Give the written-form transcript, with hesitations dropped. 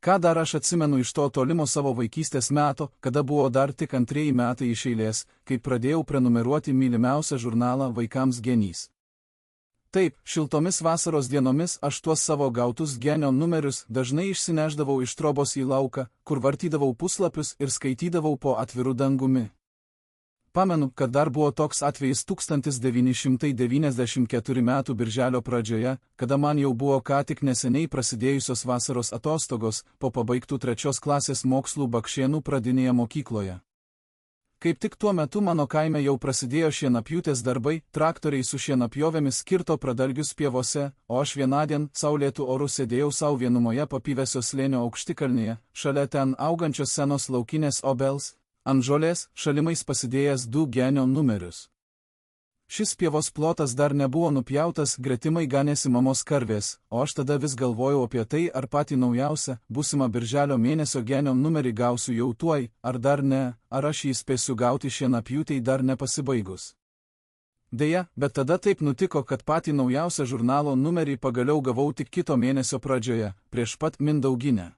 Ką dar aš atsimenu iš to tolimo savo vaikystės meto, kada buvo dar tik 2 metai iš eilės, kai pradėjau prenumeruoti mylimiausią žurnalą vaikams Genys. Taip, šiltomis vasaros dienomis aš tuos savo gautus Genio numerius dažnai išsineždavau iš trobos į lauką, kur vartydavau puslapius ir skaitydavau po atviru dangumi. Pamenu, kad dar buvo toks atvejis 1994 metų birželio pradžioje, kada man jau buvo ką tik neseniai prasidėjusios vasaros atostogos po pabaigtų 3 klasės mokslų Bakšėnų pradinėje mokykloje. Kaip tik tuo metu mano kaime jau prasidėjo šienapjūtės darbai, traktoriai su šienapjovėmis kirto pradalgius pievose, o aš vienadien saulėtų orų sėdėjau savo vienumoje Papyvėsio slėnio aukštikalnėje, šalia ten augančios senos laukinės obels, ant žolės šalimais pasidėjęs 2 Genio numerius. Šis pievos plotas dar nebuvo nupjautas, gretimai ganėsi mamos karvės, o aš tada vis galvojau apie tai, ar patį naujausią, būsimą birželio mėnesio Genio numerį gausiu jau tuoj, ar dar ne, ar aš jį spėsiu gauti šienapjūtei dar nepasibaigus. Deja, bet tada taip nutiko, kad patį naujausią žurnalo numerį pagaliau gavau tik kito mėnesio pradžioje, prieš pat Mindauginę.